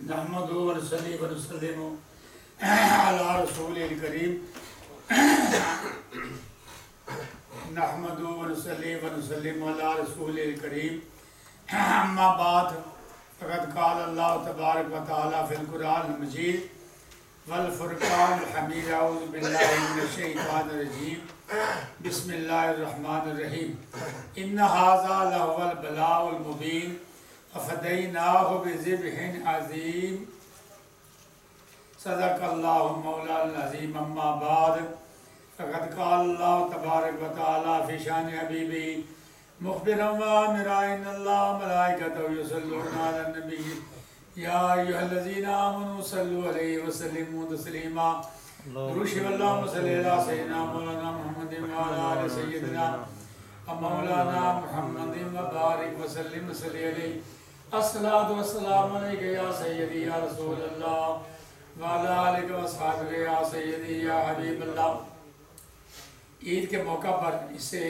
نحمدہ ونصلی ونسلم علی رسول الکریم نحمدہ ونصلی ونسلم علی رسول الکریم اما بعد فقد قال اللہ تبارک و تعالی فی القرآن المجید والفرقان الحمید اعوذ باللہ من الشیطان الرجیم بسم اللہ الرحمن الرحیم ان ھذا لہو البلاء المبین وفدیناہ بذبح عظیم صدق اللہ مولانا العظیم اما بعد فقد قال اللہ تبارک و تعالی فی شان حبیبہ مخبرا وآمرا ان اللہ ملائکتہ یصلون علی النبی یا ایھا الذین آمنوا صلوا علیہ وسلموا تسلیما درود اللہم صلی علی سیدنا مولانا محمد وعلی آل سیدنا مولانا محمد وبارک وسلم صلی علیہ الصلاۃ والسلام علیک یا سیدی یا رسول اللہ وعلی آلک واصحابہ یا سیدی یا حبیب اللہ۔ عید کے موقع پر اس سے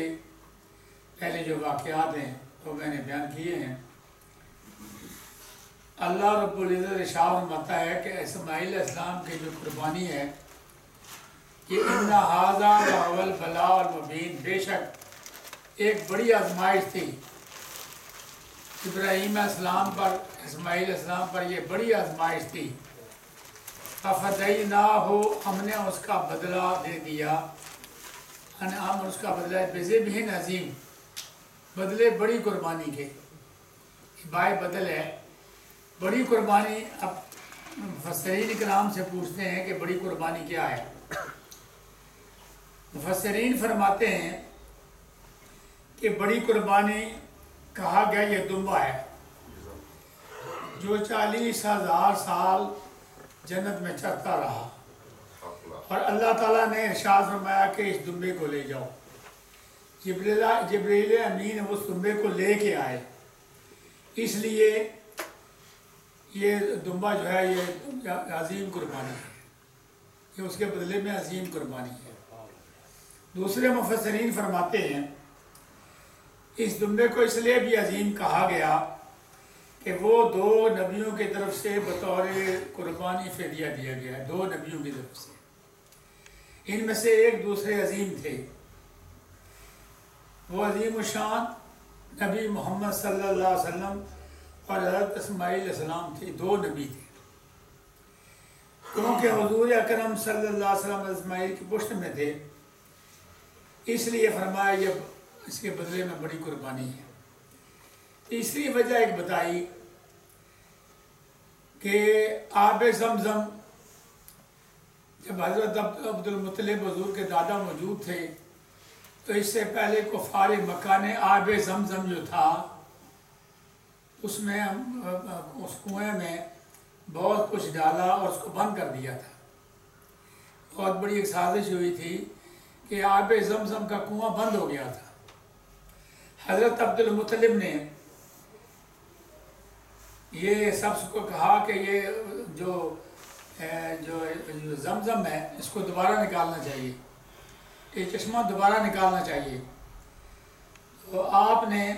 پہلے جو واقعات ہیں وہ میں نے بیان کیے ہیں۔ اللہ رب العزت ارشاد فرماتا ہے کہ اسماعیل علیہ السلام کی جو قربانی ہے کہ ان ھذا لہو البلاء المبین، بے شک ایک بڑی آزمائش تھی ابراہیم علیہ السلام پر، اسماعیل علیہ السلام پر یہ بڑی آزمائش تھی۔ ففدیناہ، ہم نے اس کا بدلہ دے دیا، ہم اس کا بدلہ بذبح عظیم، بدلے بڑی قربانی کے، بائے بدل ہے بڑی قربانی۔ اب مفسرین کرام سے پوچھتے ہیں کہ بڑی قربانی کیا ہے؟ مفسرین فرماتے ہیں کہ بڑی قربانی کہا گیا یہ دمبا ہے جو 40,000 سال جنت میں چرتا رہا، اور اللہ تعالیٰ نے ارشاد فرمایا کہ اس دمبے کو لے جاؤ۔ جبریل امین اس دمبے کو لے کے آئے، اس لیے یہ دمبا جو ہے یہ عظیم قربانی ہے، یہ اس کے بدلے میں عظیم قربانی ہے۔ دوسرے مفسرین فرماتے ہیں اس دمبے کو اس لیے بھی عظیم کہا گیا کہ وہ 2 نبیوں کی طرف سے بطور قربانی فدیہ دیا گیا ہے، 2 نبیوں کی طرف سے، ان میں سے ایک دوسرے عظیم تھے، وہ عظیم الشان نبی محمد صلی اللہ علیہ وسلم اور حضرت اسماعیل علیہ السلام تھے، 2 نبی تھے، کیونکہ حضور اکرم صلی اللہ علیہ وسلم اسماعیل کی پشت میں تھے، اس لیے فرمایا یہ اس کے بدلے میں بڑی قربانی ہے۔ تیسری وجہ ایک بتائی کہ آب زمزم، جب حضرت عبد المطلب حضور کے دادا موجود تھے تو اس سے پہلے کفار مکہ نے آب زمزم جو تھا اس میں اس کنویں میں بہت کچھ ڈالا اور اس کو بند کر دیا تھا۔ بہت بڑی ایک سازش ہوئی تھی کہ آب زمزم کا کنواں بند ہو گیا تھا۔ حضرت عبد المطلب نے یہ سب کو کہا کہ یہ جو زمزم ہے اس کو دوبارہ نکالنا چاہیے، یہ چشمہ دوبارہ نکالنا چاہیے۔ تو آپ نے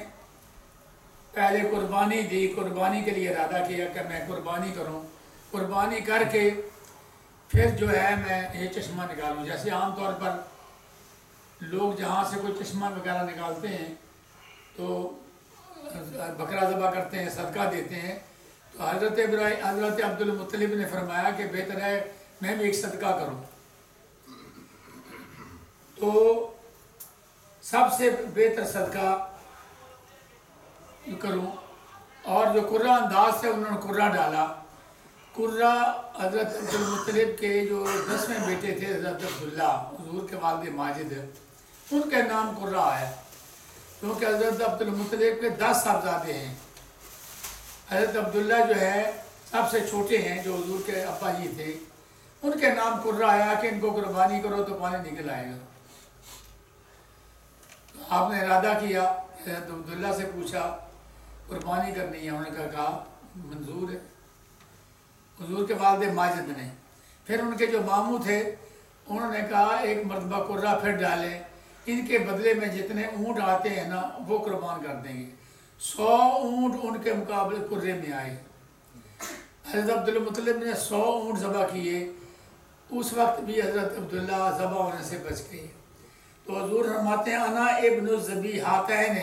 پہلے قربانی دی، قربانی کے لیے ارادہ کیا کہ میں قربانی کروں، قربانی کر کے پھر جو ہے میں یہ چشمہ نکالوں۔ جیسے عام طور پر لوگ جہاں سے کوئی چشمہ وغیرہ نکالتے ہیں تو بکرا ذبح کرتے ہیں، صدقہ دیتے ہیں، تو حضرت عبد المطلب نے فرمایا کہ بہتر ہے میں بھی ایک صدقہ کروں۔ تو سب سے بہتر صدقہ کروں، اور جو قرہ انداز سے انہوں نے قرہ ڈالا۔ قرہ حضرت عبد المطلب کے جو 10ویں بیٹے تھے حضرت عبداللہ، حضور کے والد ماجد، ان کے نام قرہ ہے، کیونکہ حضرت عبد المطلب کے 10 صاحبزادے ہیں۔ حضرت عبداللہ جو ہے سب سے چھوٹے ہیں، جو حضور کے ابا جی تھے، ان کے نام قرہ آیا کہ ان کو قربانی کرو تو پانی نکل آئے گا۔ آپ نے ارادہ کیا، حضرت عبداللہ سے پوچھا قربانی کرنی ہے، انہوں نے کہا منظور ہے، حضور کے والد ماجد نے۔ پھر ان کے جو ماموں تھے انہوں نے کہا ایک مرتبہ قرہ پھر ڈالیں، ان کے بدلے میں جتنے اونٹ آتے ہیں نا وہ قربان کر دیں گے۔ 100 اونٹ ان کے مقابلے قرے میں آئے۔ حضرت عبدالمطلب نے 100 اونٹ ذبح کیے، اس وقت بھی حضرت عبداللہ ذبح ہونے سے بچ گئے۔ تو حضور فرماتے ہیں انا ابن الذبیحتین،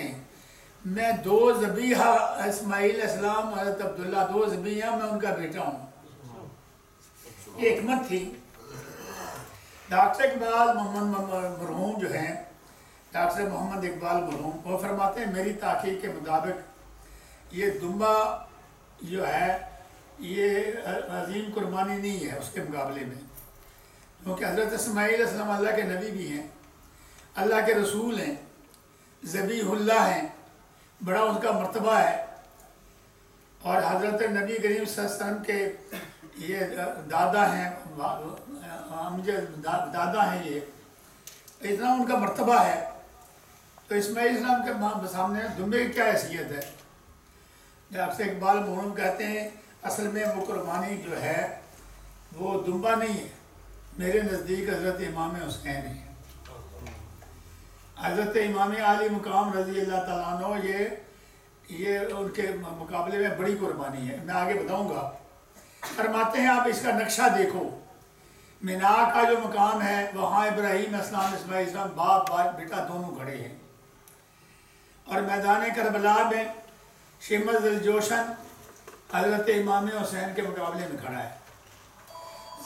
میں 2 ذبیحہ، اسماعیل علیہ السلام، حضرت عبداللہ 2 ذبیحہ، میں ان کا بیٹا ہوں۔ یہ حکمت تھی۔ ڈاکٹر اقبال محمد مرحوم جو ہیں، ڈاکٹر محمد اقبال مرحوم، وہ فرماتے ہیں میری تحقیق کے مطابق یہ دمبا جو ہے یہ عظیم قربانی نہیں ہے اس کے مقابلے میں، کیونکہ حضرت اسماعیل علیہ السلام اللہ کے نبی بھی ہیں، اللہ کے رسول ہیں، ذبیح اللہ ہیں، بڑا ان کا مرتبہ ہے، اور حضرت نبی کریم صلی اللہ علیہ وسلم کے یہ دادا ہیں، دادا ہیں، یہ اتنا ان کا مرتبہ ہے، تو اسماعیل السلام کے سامنے دمبے کی کیا حیثیت ہے؟ ڈاکٹر اقبال مرحوم کہتے ہیں اصل میں وہ قربانی جو ہے وہ دمبا نہیں ہے، میرے نزدیک حضرت امام حسین ہے، حضرت امام عالی مقام رضی اللہ تعالیٰ عنہ، یہ ان کے مقابلے میں بڑی قربانی ہے، میں آگے بتاؤں گا۔ فرماتے ہیں آپ اس کا نقشہ دیکھو، مینا کا جو مقام ہے وہاں ابراہیم اسلام اسماعیل اسلام باپ بیٹا دونوں کھڑے ہیں، اور میدان کربلا میں شمس الجوشن حضرت امام حسین کے مقابلے میں کھڑا ہے۔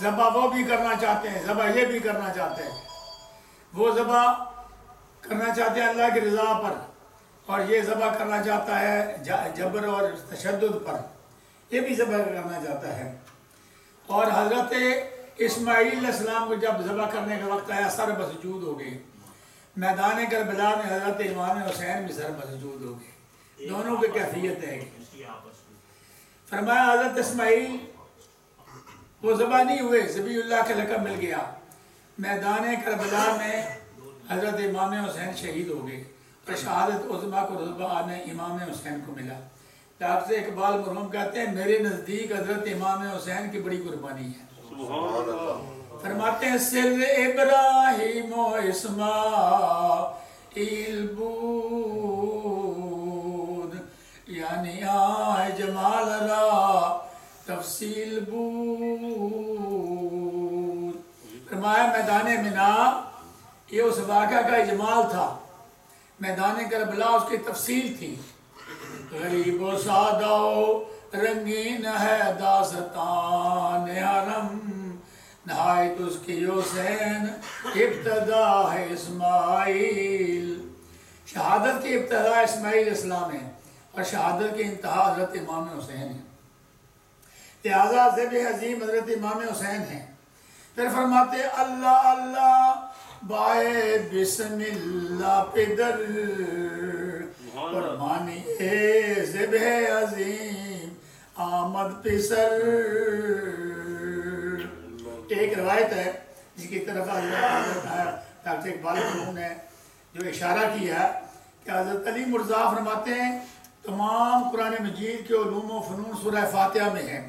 ذبح وہ بھی کرنا چاہتے ہیں، ذبح یہ بھی کرنا چاہتے ہیں، وہ ذبح کرنا چاہتے ہیں اللہ کی رضا پر، اور یہ ذبح کرنا چاہتا ہے جبر اور تشدد پر، یہ بھی ذبح کرنا چاہتا ہے۔ اور حضرت اسماعیل علیہ السلام کو جب ذبح کرنے کا وقت آیا سر مسجود ہو گئے، میدان کربلا میں حضرت امام حسین بھی سر مسجود ہو گئے، دونوں کی کیفیت ہے۔ فرمایا حضرت اسماعیل وہ ذبح نہیں ہوئے، ذبیح اللہ کا لقب مل گیا، میدان کربلا میں حضرت امام حسین شہید ہو گئے، اور شہادت عظمیٰ کو رتبہ نے امام حسین کو ملا۔ ڈاکٹر اقبال مرحوم کہتے ہیں میرے نزدیک حضرت امام حسین کی بڑی قربانی ہے۔ فرماتے ہیں سر ابراہیم و اسماعیل بود، یعنی آئے جمال را تفصیل بود۔ فرمایا میدان مینا یہ اس واقعہ کا اجمال تھا، میدان کربلا اس کی تفصیل تھی۔ غریب و سادہ و رنگین ہے داستان حرم، نہایت اس کی حسین ابتدا ہے اسماعیل۔ شہادت کی ابتدا اسماعیل اسلام ہے، اور شہادت کی انتہا حضرت امام حسین ہے، لہذا ذبح عظیم حضرت امام حسین ہیں۔ پھر فرماتے اللہ اللہ بائے بسم اللہ پدر، قربانی ذبح عظیم آمد پسر۔ ایک روایت ہے جس کی طرف ڈاکٹر اقبال مرحوم نے جو اشارہ کیا کہ حضرت علی مرزا فرماتے ہیں تمام قرآن مجید کے علوم و فنون سورہ فاتحہ میں ہیں،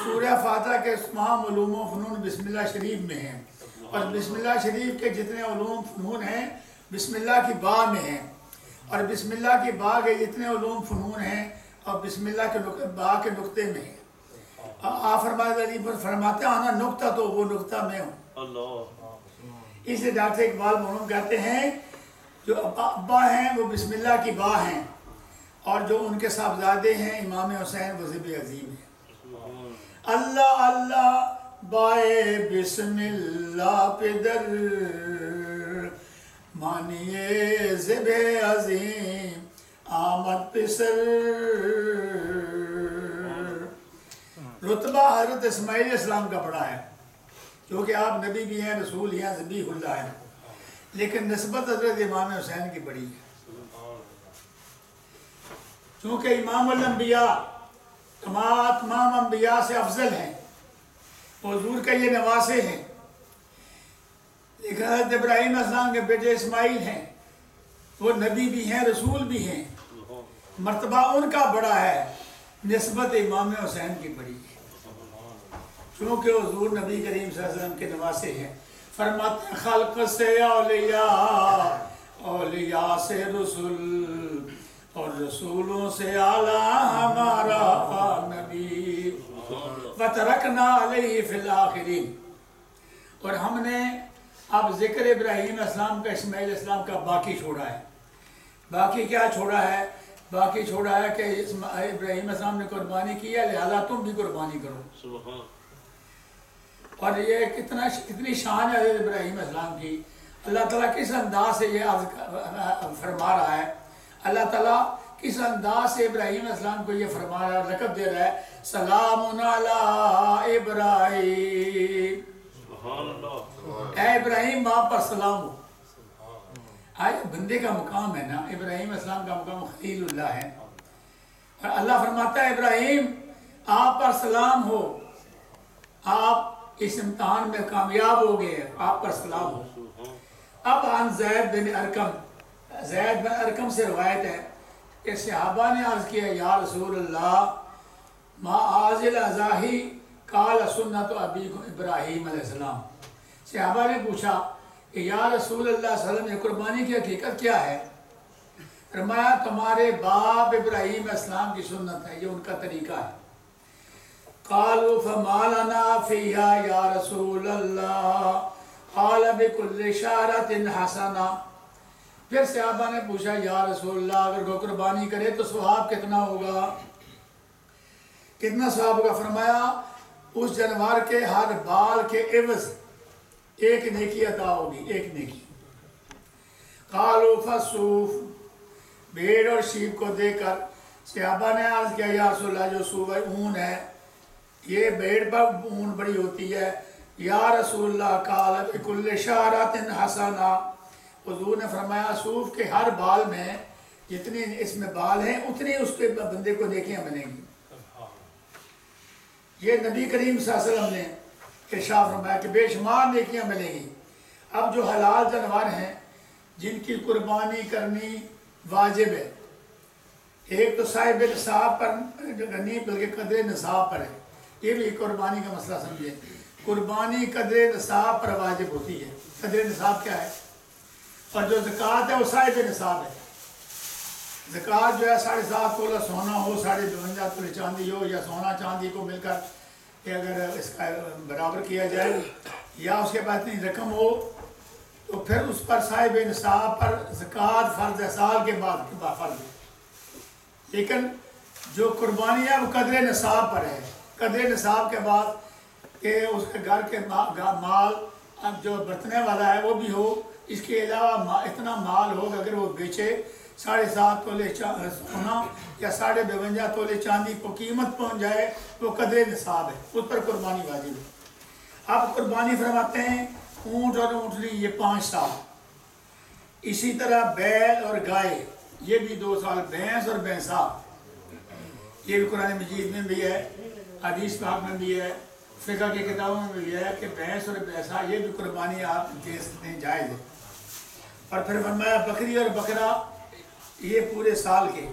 سورہ فاتحہ کے تمام علوم و فنون بسم اللہ شریف میں ہیں، اور بسم اللہ شریف کے جتنے علوم فنون ہیں بسم اللہ کی با میں ہیں، اور بسم اللہ کی با کے جتنے علوم فنون ہیں اور بسم اللہ کے با کے نقطے میں ہیں۔ آپ فرماتے ہیں آنا نقطہ تو وہ نقطہ میں ہوں۔ اس لیے ڈاکٹر اقبال مرحوم کہتے ہیں جو ابا ہیں وہ بسم اللہ کی با ہیں، اور جو ان کے صاحبزادے ہیں امام حسین وہ ذبح عظیم ہیں۔ اللہ اللہ بائے بسم اللہ پدر، مانیے ذبح عظیم آمد پسر۔ رتبہ حضرت اسماعیل علیہ السلام کا بڑا ہے، کیونکہ آپ نبی بھی ہیں، رسول ہیں، ذبیح اللہ ہیں، لیکن نسبت حضرت امام حسین کی بڑی ہے، چونکہ امام الانبیاء تمام انبیاء سے افضل ہیں، حضور کا یہ نواسے ہیں، لیکن حضرت ابراہیم علیہ السلام کے بیٹے اسماعیل ہیں، وہ نبی بھی ہیں، رسول بھی ہیں، مرتبہ ان کا بڑا ہے، نسبت امام حسین کی بڑی ہے، چونکہ حضور نبی کریم صلی اللہ علیہ وسلم کے نواسے ہیں۔ فرماتے ہیں خلق سے اولیاء، اولیاء سے رسول، اور رسولوں سے اعلیٰ ہمارا نبی۔ فترکنا علیہ فی الآخرین، اور ہم نے اب ذکر ابراہیم السلام کا، اسماعیل السلام کا باقی چھوڑا ہے۔ باقی کیا چھوڑا ہے؟ باقی چھوڑا ہے کہ ابراہیم السلام نے قربانی کی ہے، لہذا تم بھی قربانی کرو۔ سبحان۔ اور یہ کتنی شان ہے حضرت ابراہیم السلام کی۔ اللہ تعالیٰ کس انداز سے یہ عرض فرما رہا ہے، اللہ تعالیٰ کس انداز سے ابراہیم السلام کو یہ فرما رہا ہے اور لقب دے رہا ہے، سلام علی ابراہیم، سبحان اللہ۔ اے ابراہیم آپ پر سلام ہو۔ آج بندے کا مقام ہے نا، ابراہیم السلام کا مقام خلیل اللہ ہے، اور اللہ فرماتا ہے ابراہیم آپ پر سلام ہو، آپ اس امتحان میں کامیاب ہو گئے، آپ پر سلام ہو۔ اب عن زید بن ارقم سے روایت ہے کہ صحابہ نے عرض کیا یا رسول اللہ ما آزل ازاہی قال سنت ابیکم ابراہیم علیہ السلام۔ صحابہ نے پوچھا کہ یا رسول اللہ صلی اللہ علیہ وسلم یہ قربانی کی حقیقت کیا ہے؟ فرمایا تمہارے باپ ابراہیم علیہ السلام کی سنت ہے، یہ ان کا طریقہ ہے۔ قالوا فما لنا فیہا یا رسول اللہ قال بکل شعرۃ حسنہ۔ پھر صحابہ نے پوچھا یا رسول اللہ اگر کوئی قربانی کرے تو ثواب کتنا ہوگا؟ کتنا ثواب ہوگا؟ فرمایا اس جانور کے ہر بال کے عوض ایک نیکی عطا ہوگی، ایک نیکی۔ قالوا فالصوف، بھیڑ اور شیپ کو دے کر صحابہ نے عرض کیا یا رسول اللہ جو صوف اون ہے، یہ بھیڑ پر اون بڑی ہوتی ہے، یا رسول اللہ قال بکل شعرۃ حسنہ، حضور نے فرمایا صوف کے ہر بال میں جتنے اس میں بال ہیں اتنی اس کے بندے کو نیکیاں ملیں گی۔ یہ نبی کریم صلی اللہ علیہ وسلم نے ارشاد فرمایا کہ بے شمار نیکیاں ملیں گی۔ اب جو حلال جانور ہیں جن کی قربانی کرنی واجب ہے، ایک تو صاحب نصاب پر نہیں بلکہ قدر نصاب پر ہے، یہ بھی قربانی کا مسئلہ سمجھے۔ قربانی قدر نصاب پر واجب ہوتی ہے۔ قدر نصاب کیا ہے؟ اور جو زکوٰۃ ہے وہ صاحب نصاب ہے۔ زکوٰۃ جو ہے 7.5 تولہ سونا ہو، 52.5 تولہ چاندی ہو، یا سونا چاندی کو مل کر کہ اگر اس کا برابر کیا جائے، یا اس کے بعد اتنی رقم ہو تو پھر اس پر صاحب نصاب پر زکوٰۃ فرض ہے، سال کے بعد فرض ہے۔ لیکن جو قربانی ہے وہ قدر نصاب پر ہے۔ قدر نصاب کے بعد کہ اس کے گھر کے مال اب جو برتنے والا ہے وہ بھی ہو، اس کے علاوہ اتنا مال ہو کہ اگر وہ بیچے 7.5 تولے سونا یا 52.5 تولے چاندی کو قیمت پہنچ جائے وہ قدر نصاب ہے، اس پر قربانی واجب ہے۔ اب قربانی فرماتے ہیں اونٹ اور اونٹنی یہ 5 سال، اسی طرح بیل اور گائے یہ بھی 2 سال، بھینس اور بھینسا یہ بھی قرآن مجید میں بھی ہے، حدیث پاک میں بھی ہے، فقہ کی کتابوں میں بھی ہے کہ بھینس اور بھینسا یہ بھی قربانی آپ دے سکتے ہیں، جائز ہے۔ اور پھر فرمایا بکری اور بکرا یہ پورے سال کے،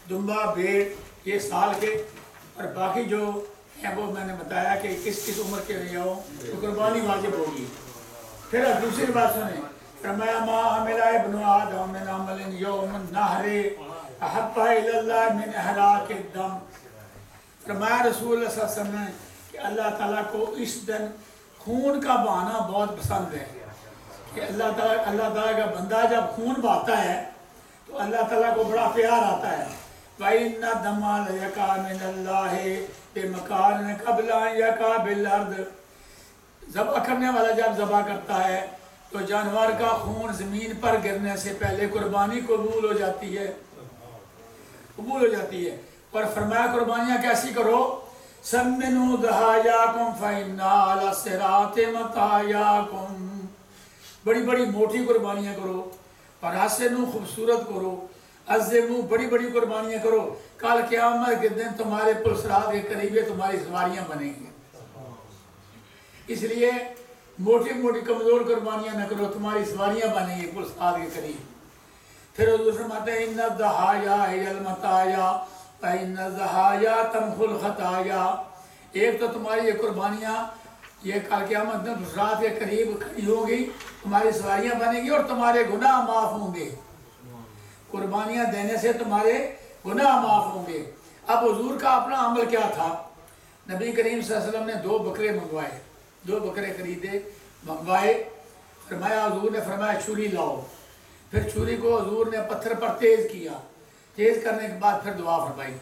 دمبا بھیڑ یہ سال کے، اور باقی جو ہیں وہ میں نے بتایا کہ کس کس عمر کے لیے ہو تو قربانی واجب ہوگی۔ پھر دوسری بات سنیں، فرمایا ما عمل ابن آدم من عمل یوم النحر احب الی اللہ من احراق الدم۔ فرمایا رسول اللہ صلی اللہ علیہ وسلم نے کہ اللہ تعالیٰ کو اس دن خون کا بہانا بہت پسند ہے، کہ اللہ تعالیٰ کا بندہ جب خون بہاتا ہے تو اللہ تعالیٰ کو بڑا پیار آتا ہے۔ وَإِنَّ الدَّمَ لَيَقَعُ مِنَ اللَّهِ بِمَكَانٍ قَبْلَ أَن يَقَعَ بِالْأَرْضِ۔ ذبح کرنے والا جب ذبح کرتا ہے تو جانور کا خون زمین پر گرنے سے پہلے قربانی قبول ہو جاتی ہے، قبول ہو جاتی ہے۔ اور فرمایا قربانیاں کیسی کرو، سَمِّنُوا ضَحَايَاكُمْ فَإِنَّ عَلَى الصِّرَاطِ مَطَايَاكُمْ۔ بڑی بڑی موٹی قربانیاں کرو، اور حسنوا خوبصورت کرو، عظموا بڑی بڑی قربانیاں کرو، کل قیامت کے دن تمہارے پلسرات کے قریب تمہاری سواریاں بنیں گی۔ اس لیے موٹی موٹی کمزور قربانیاں نہ کرو، تمہاری سواریاں بنیں گی پلسرات کے قریب۔ پھر حضور فرماتے ہیں ان الضحایا ہی المطایا فإن الضحایا تمحو الخطایا۔ ایک تو تمہاری یہ قربانیاں یہ کل قیامت دن پلسرات کے قریب کھڑی ہوگی، تمہاری سواریاں بنیں گی اور تمہارے گناہ معاف ہوں گے۔ قربانیاں دینے سے تمہارے گناہ معاف ہوں گے۔ اب حضور کا اپنا عمل کیا تھا؟ نبی کریم صلی اللہ علیہ وسلم نے 2 بکرے منگوائے، 2 بکرے خریدے منگوائے، فرمایا حضور نے فرمایا چھری لاؤ، پھر چھری کو حضور نے پتھر پر تیز کیا، تیز کرنے کے بعد پھر دعا فرمائی،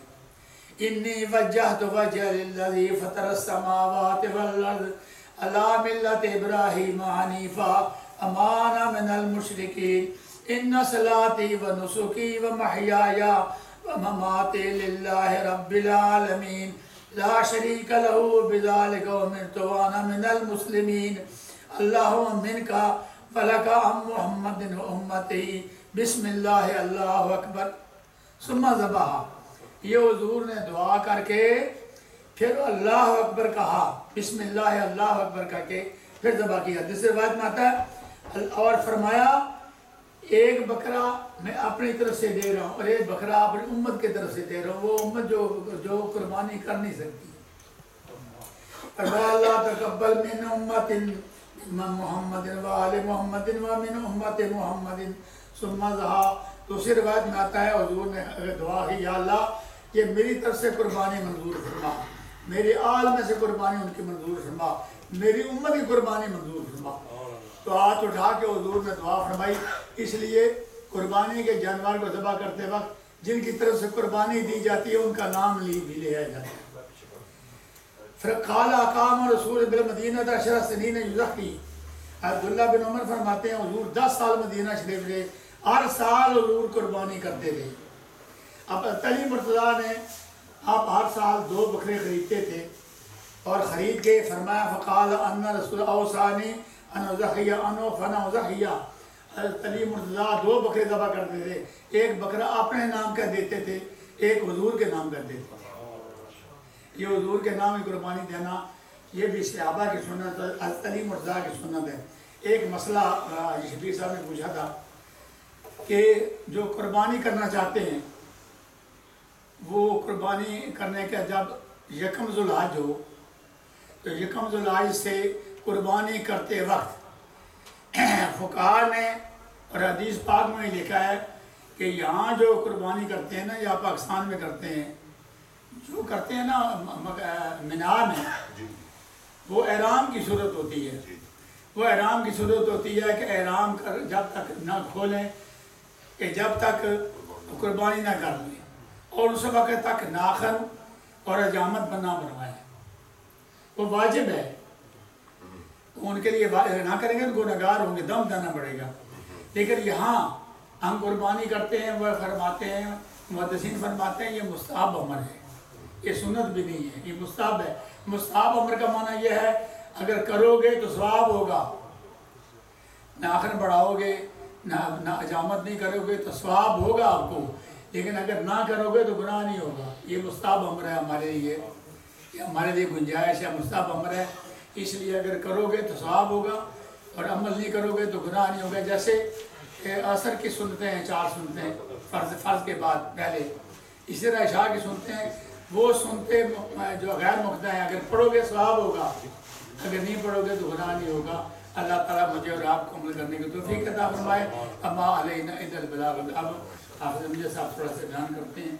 انی وجہت وجہ للذی فطر السماوات والارض علی ملت ابراہیم حنیفا امان من المشرکین ان صلاتی و نسکی و محیای و مماتی للہ رب العالمین لا شریک لہو بذالک امرت وانا من المسلمین اللہم منکا فلکا ام محمد و امتی بسم اللہ اللہ اکبر ثم ذبح۔ یہ حضور نے دعا کر کے پھر اللہ اکبر کہا، بسم اللہ اللہ اکبر کر کے پھر ذبح کیا۔ دوسری روایت میں آتا ہے اور فرمایا ایک بکرا میں اپنی طرف سے دے رہا ہوں اور ایک بکرا اپنی امت کی طرف سے دے رہا ہوں، وہ امت جو قربانی کر نہیں سکتی۔ اللہ تقبل من امت من محمد و آل محمد و من امت محمد ثم ذبح۔ دوسری روایت میں آتا ہے حضور نے دعا کی، یا اللہ یہ میری طرف سے قربانی منظور فرما، میری آل میں سے قربانی ان کی منظور فرما، میری امت کی قربانی منظور فرما۔ تو ہاتھ اٹھا کے حضور نے دعا فرمائی۔ اس لیے قربانی کے جانور کو ذبح کرتے وقت جن کی طرف سے قربانی دی جاتی ہے ان کا نام بھی لیا جاتا ہے۔ پھر قال اقام رسول بالمدینہ 10 سنین یزکی، عبداللہ بن عمر فرماتے ہیں حضور 10 سال مدینہ شریف رہے، ہر سال حضور قربانی کرتے رہے۔ اب علی مرتضیٰ نے آپ ہر سال 2 بکرے خریدتے تھے اور خرید کے فرمایا فقال ان رسول اوصانی ان اضحیہ انو فنا اضحیہ۔ حضرت علی مرتضیٰ 2 بکرے ذبح کرتے تھے، ایک بکرا اپنے نام کا دیتے تھے، ایک حضور کے نام کا دیتے تھے۔ یہ حضور کے نام کی قربانی دینا یہ بھی صحابہ کی سنت، حضرت علی مرتضیٰ کی سنت ہے۔ ایک مسئلہ شفیع صاحب نے پوچھا تھا کہ جو قربانی کرنا چاہتے ہیں وہ قربانی کرنے کا جب یکم ذو الحج ہو تو یکم ذو الحج سے قربانی کرتے وقت فقہاء نے اور حدیث پاک میں لکھا ہے کہ یہاں جو قربانی کرتے ہیں نا یا پاکستان میں کرتے ہیں، جو کرتے ہیں نا مینا میں، وہ احرام کی صورت ہوتی ہے، وہ احرام کی صورت ہوتی ہے کہ احرام جب تک نہ کھولیں کہ جب تک قربانی نہ کر لیں اور اس وقت تک ناخن اور حجامت نہ بنوائیں، وہ واجب ہے۔ ان کے لیے نہ کریں گے تو گنہگار ہوں گے، دم دینا پڑے گا۔ لیکن یہاں ہم قربانی کرتے ہیں، وہ فرماتے ہیں محدثین فرماتے ہیں یہ مستحب امر ہے، یہ سنت بھی نہیں ہے، یہ مستحب ہے۔ مستحب امر کا معنی یہ ہے اگر کرو گے تو ثواب ہوگا، ناخن بڑھاؤ گے، نہ حجامت نہیں کرو گے تو ثواب ہوگا آپ کو، لیکن اگر نہ کرو گے تو گناہ نہیں ہوگا۔ یہ مستحب امر ہے ہمارے لیے، یہ ہمارے لیے گنجائش ہے، مستحب امر ہے، اس لیے اگر کرو گے تو ثواب ہوگا اور عمل نہیں کرو گے تو گناہ نہیں ہوگا۔ جیسے عصر کی سنتیں ہیں، 4 سنتیں فرض کے بعد پہلے، اسی طرح عشاء کی سنتیں ہیں، وہ سنتے جو غیر مقطع ہیں، اگر پڑھو گے ثواب ہوگا، اگر نہیں پڑھو گے تو گناہ نہیں ہوگا۔ اللہ تعالیٰ مجھے اور آپ کو عمل کرنے کی توفیق عطا فرمائے۔ اما علینا الا البلاغ۔ اب حافظ امجد صاحب تھوڑا سا بیان کرتے ہیں۔